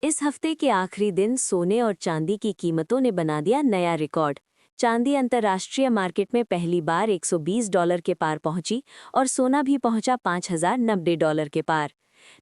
इस हफ्ते के आखिरी दिन सोने और चांदी की कीमतों ने बना दिया नया रिकॉर्ड। चांदी अंतर्राष्ट्रीय मार्केट में पहली बार $120 के पार पहुंची और सोना भी पहुंचा $5090 के पार।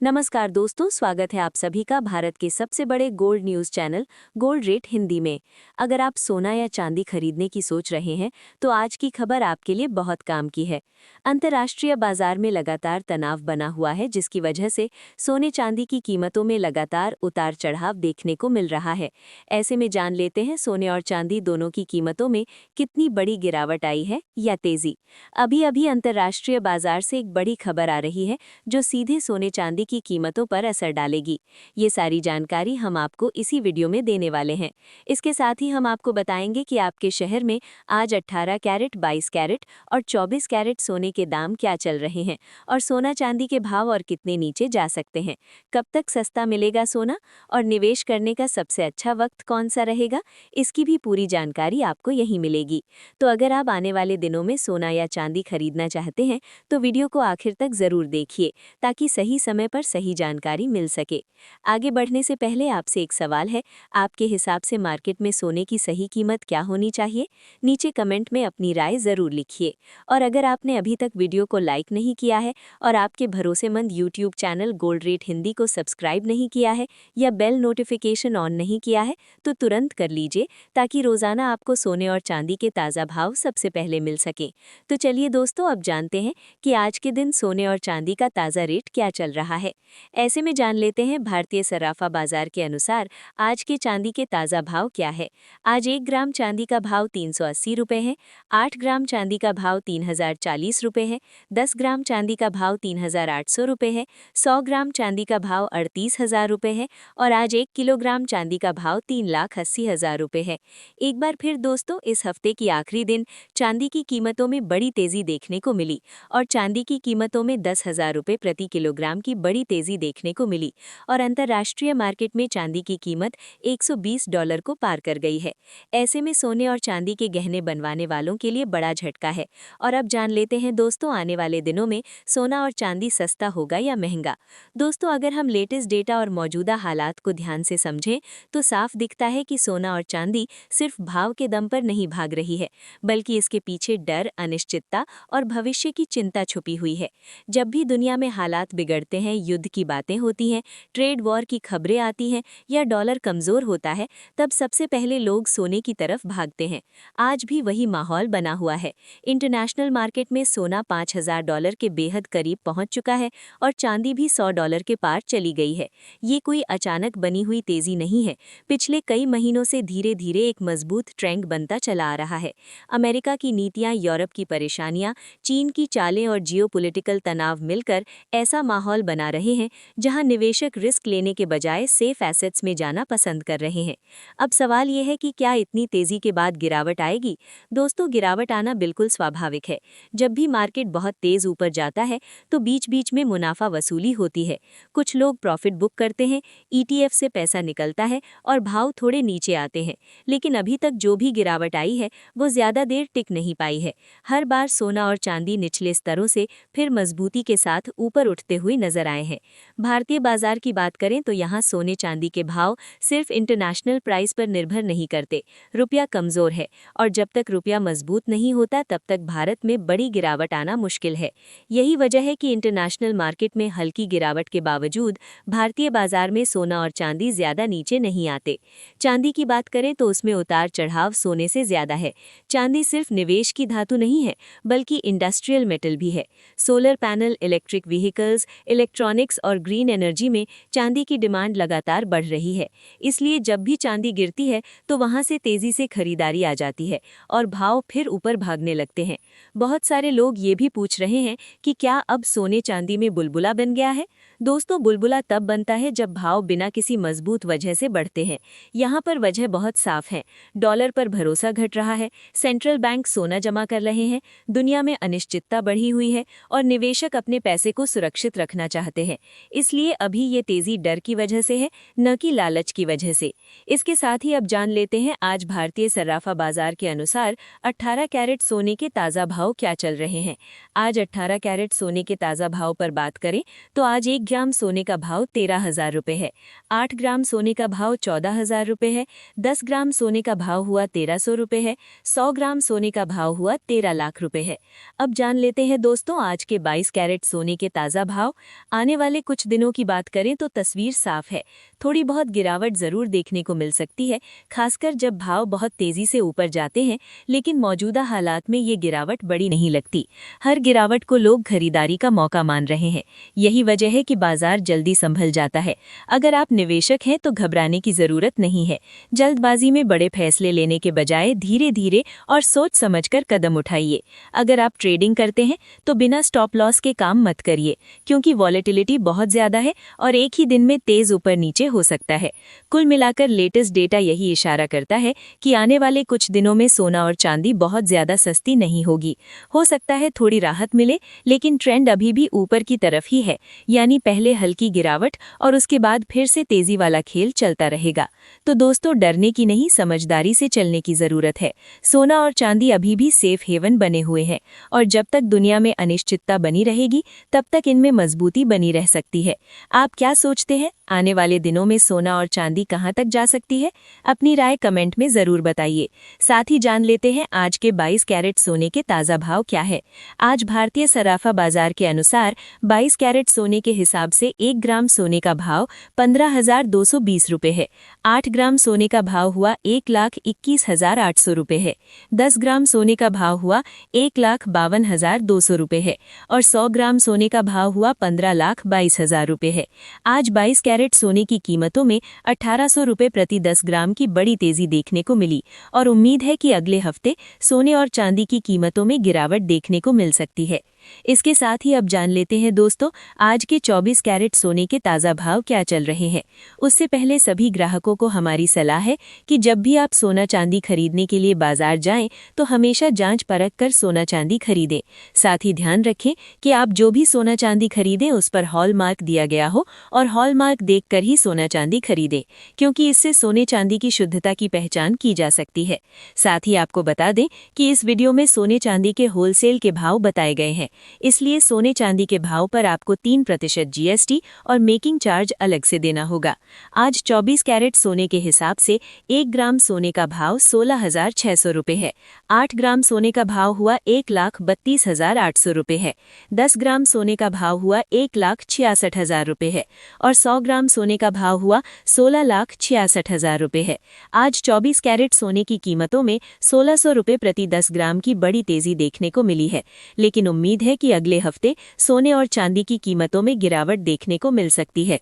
नमस्कार दोस्तों, स्वागत है आप सभी का भारत के सबसे बड़े gold news channel gold rate Hindi में। अगर आप सोना या चांदी खरीदने की सोच रहे हैं तो आज की खबर आपके लिए बहुत काम की है। अंतर्राष्ट्रीय बाजार में लगातार तनाव बना हुआ है, जिसकी वजह से सोने चांदी की कीमतों में लगातार उतार चढ़ाव देखने को मिल रहा है। ऐसे में जान लेते हैं सोने और चांदी दोनों की कीमतों में कितनी बड़ी गिरावट आई है या तेजी। अभी अभी अंतर्राष्ट्रीय बाजार से एक बड़ी खबर आ रही है जो सीधे सोने चांदी की कीमतों पर असर डालेगी। ये सारी जानकारी हम आपको इसी वीडियो में देने वाले हैं। इसके साथ ही हम आपको बताएंगे कि आपके शहर में आज 18 कैरेट, 22 कैरेट और 24 कैरेट सोने के दाम क्या चल रहे हैं और सोना चांदी के भाव और कितने नीचे जा सकते हैं। कब तक सस्ता मिलेगा सोना और निवेश करने का सबसे अच्छा वक्त कौन सा रहेगा, इसकी भी पूरी जानकारी आपको यहीं मिलेगी। तो अगर आप आने वाले दिनों में सोना या चांदी खरीदना चाहते हैं तो वीडियो को आखिर तक जरूर देखिए ताकि सही समय पर सही जानकारी मिल सके। आगे बढ़ने से पहले आपसे एक सवाल है, आपके हिसाब से मार्केट में सोने की सही कीमत क्या होनी चाहिए? नीचे कमेंट में अपनी राय जरूर लिखिए। और अगर आपने अभी तक वीडियो को लाइक नहीं किया है और आपके भरोसेमंद YouTube channel gold rate Hindi को सब्सक्राइब नहीं किया है या बेल नोटिफिकेशन ऑन नहीं किया है तो तुरंत कर लीजिए ताकि रोजाना आपको सोने और चांदी के ताज़ा भाव सबसे पहले मिल सके। तो चलिए दोस्तों, अब जानते हैं कि आज के दिन सोने और चांदी का ताज़ा रेट क्या चल रहा है। ऐसे में जान लेते हैं भारतीय सराफा बाजार के अनुसार आज के चांदी के ताज़ा भाव क्या है। आज 1 ग्राम चांदी का भाव 380 रुपये है, 8 ग्राम चांदी का भाव 3040 रुपये है, 10 ग्राम चांदी का भाव 3800 रुपये है, 100 ग्राम चांदी का भाव 38,000 रुपये है और आज 1 किलोग्राम चांदी का भाव 3,80,000 रुपये है। एक बार फिर दोस्तों, इस हफ्ते की आखिरी दिन चांदी की कीमतों में बड़ी तेजी देखने को मिली और चांदी की कीमतों में 10,000 रुपये प्रति किलोग्राम की बड़ी तेजी देखने को मिली और अंतर्राष्ट्रीय मार्केट में चांदी की कीमत $120 को पार कर गई है। ऐसे में सोने और चांदी के गहने बनवाने वालों के लिए बड़ा झटका है। और अब जान लेते हैं दोस्तों, आने वाले दिनों में सोना और चांदी सस्ता होगा या महंगा। दोस्तों, अगर हम लेटेस्ट डेटा और मौजूदा हालात को ध्यान से समझें तो साफ दिखता है कि सोना और चांदी सिर्फ भाव के दम पर नहीं भाग रही है, बल्कि इसके पीछे डर, अनिश्चितता और भविष्य की चिंता छुपी हुई है। जब भी दुनिया में हालात बिगड़ते हैं, युद्ध की बातें होती हैं, ट्रेड वॉर की खबरें आती हैं या डॉलर कमजोर होता है, तब सबसे पहले लोग सोने की तरफ भागते हैं। आज भी वही माहौल बना हुआ है। इंटरनेशनल मार्केट में सोना $5,000 के बेहद करीब पहुंच चुका है और चांदी भी $100 के पार चली गई है। ये कोई अचानक बनी हुई तेजी नहीं है, पिछले कई महीनों से धीरे धीरे एक मजबूत ट्रेंड बनता चला आ रहा है। अमेरिका की नीतियां, यूरोप की परेशानियां, चीन की चालें और जियोपॉलिटिकल तनाव मिलकर ऐसा माहौल बना रहे हैं जहां निवेशक रिस्क लेने के बजाय सेफ एसेट्स में जाना पसंद कर रहे हैं। अब सवाल यह है कि क्या इतनी तेजी के बाद गिरावट आएगी? दोस्तों, गिरावट आना बिल्कुल स्वाभाविक है। जब भी मार्केट बहुत तेज ऊपर जाता है तो बीच बीच में मुनाफा वसूली होती है। कुछ लोग प्रॉफिट बुक करते हैं, ETF से पैसा निकलता है और भाव थोड़े नीचे आते हैं। लेकिन अभी तक जो भी गिरावट आई है वो ज़्यादा देर टिक नहीं पाई है। हर बार सोना और चांदी निचले स्तरों से फिर मजबूती के साथ ऊपर उठते हुए नजर आए हैं। भारतीय बाजार की बात करें तो यहाँ सोने चांदी के भाव सिर्फ इंटरनेशनल प्राइस पर निर्भर नहीं करते। रुपया कमजोर है और जब तक रुपया मजबूत नहीं होता तब तक भारत में बड़ी गिरावट आना मुश्किल है। यही वजह है कि इंटरनेशनल मार्केट में हल्की गिरावट के बावजूद भारतीय बाजार में सोना और चांदी ज्यादा नीचे नहीं आते। चांदी की बात करें तो उसमें उतार चढ़ाव सोने से ज्यादा है। चांदी सिर्फ निवेश की धातु नहीं है, बल्कि इंडस्ट्रियल मेटल भी है। Solar panel, electric vehicles, electronics और ग्रीन एनर्जी में चांदी की डिमांड लगातार बढ़ रही है। इसलिए जब भी चांदी गिरती है तो वहां से तेजी से खरीदारी आ जाती है और भाव फिर ऊपर भागने लगते हैं। बहुत सारे लोग ये भी पूछ रहे हैं कि क्या अब सोने चांदी में बुलबुला बन गया है? दोस्तों, बुलबुला तब बनता है जब भाव बिना किसी मजबूत वजह से बढ़ते हैं। यहाँ पर वजह बहुत साफ है। डॉलर पर भरोसा घट रहा है, सेंट्रल बैंक सोना जमा कर रहे हैं, दुनिया में अनिश्चितता बढ़ी हुई है और निवेशक अपने पैसे को सुरक्षित रखना चाहते चाहते हैं, इसलिए अभी ये तेजी डर की वजह से है, न कि लालच की वजह से। इसके साथ ही अब जान लेते हैं आज भारतीय सर्राफा बाजार के अनुसार 18 कैरेट सोने के ताज़ा भाव क्या चल रहे हैं। आज 18 कैरेट सोने के ताज़ा भाव पर बात करें तो आज 1 ग्राम सोने का भाव 13,000 रुपये है, 8 ग्राम सोने का भाव 14,000 रुपये है, 10 ग्राम सोने का भाव हुआ 1,300 रुपये है, 100 ग्राम सोने का भाव हुआ 13 लाख रुपए है। अब जान लेते हैं दोस्तों आज के 22 कैरेट सोने के ताज़ा भाव। आने वाले कुछ दिनों की बात करें तो तस्वीर साफ है, थोड़ी बहुत गिरावट जरूर देखने को मिल सकती है, खासकर जब भाव बहुत तेजी से ऊपर जाते हैं, लेकिन मौजूदा हालात में ये गिरावट बड़ी नहीं लगती। हर गिरावट को लोग खरीदारी का मौका मान रहे हैं, यही वजह है कि बाजार जल्दी संभल जाता है। अगर आप निवेशक हैं तो घबराने की जरूरत नहीं है, जल्दबाजी में बड़े फैसले लेने के बजाय धीरे धीरे और सोच समझकर कदम उठाइए। अगर आप ट्रेडिंग करते हैं तो बिना स्टॉप लॉस के काम मत करिए, क्योंकि वॉलेटिलिटी बहुत ज्यादा है और एक ही दिन में तेज ऊपर नीचे हो सकता है। कुल मिलाकर लेटेस्ट डेटा यही इशारा करता है कि आने वाले कुछ दिनों में सोना और चांदी बहुत ज्यादा सस्ती नहीं होगी। हो सकता है थोड़ी राहत मिले, लेकिन ट्रेंड अभी भी ऊपर की तरफ ही है, यानी पहले हल्की गिरावट और उसके बाद फिर से तेजी वाला खेल चलता रहेगा। तो दोस्तों, डरने की नहीं, समझदारी से चलने की जरूरत है। सोना और चांदी अभी भी सेफ हेवन बने हुए हैं और जब तक दुनिया में अनिश्चितता बनी रहेगी तब तक इनमें मजबूती बनी रह सकती है। आप क्या सोचते हैं, आने वाले दिनों में सोना और चांदी कहां तक जा सकती है? अपनी राय कमेंट में जरूर बताइए। साथ ही जान लेते हैं आज के 22 कैरेट सोने के ताज़ा भाव क्या है। आज भारतीय सराफा बाजार के अनुसार 22 कैरेट सोने के हिसाब से 1 ग्राम सोने का भाव 15,220 रुपये है, 8 ग्राम सोने का भाव हुआ 1,21,800 रुपये है, 10 ग्राम सोने का भाव हुआ 1,52,200 रुपये है और 100 ग्राम सोने का भाव हुआ 15,22,000 रुपये है। आज 22 कैरेट सोने की कीमतों में 1,800 रुपये प्रति 10 ग्राम की बड़ी तेजी देखने को मिली और उम्मीद है कि अगले हफ्ते सोने और चांदी की कीमतों में गिरावट देखने को मिल सकती है। इसके साथ ही अब जान लेते हैं दोस्तों आज के 24 कैरेट सोने के ताज़ा भाव क्या चल रहे हैं। उससे पहले सभी ग्राहकों को हमारी सलाह है कि जब भी आप सोना चांदी खरीदने के लिए बाजार जाएं तो हमेशा जांच परख कर सोना चांदी खरीदें। साथ ही ध्यान रखें कि आप जो भी सोना चांदी खरीदें उस पर हॉलमार्क दिया गया हो और हॉलमार्क देखकर ही सोना चांदी खरीदें, क्योंकि इससे सोने चांदी की शुद्धता की पहचान की जा सकती है। साथ ही आपको बता दें कि इस वीडियो में सोने चांदी के होलसेल के भाव बताए गए हैं, इसलिए सोने चांदी के भाव पर आपको 3% जीएसटी और मेकिंग चार्ज अलग से देना होगा। आज 24 कैरेट सोने के हिसाब से 1 ग्राम सोने का भाव 16,600 रुपये है, 8 ग्राम सोने का भाव हुआ 1,32,800 रुपये है, 10 ग्राम सोने का भाव हुआ 1,66,000 रुपये है और 100 ग्राम सोने का भाव हुआ 16,66,000 रुपये है। आज 24 कैरेट सोने की कीमतों में 1,600 रुपये प्रति 10 ग्राम की बड़ी तेजी देखने को मिली है, लेकिन उम्मीद है कि अगले हफ्ते सोने और चांदी की कीमतों में गिरावट देखने को मिल सकती है।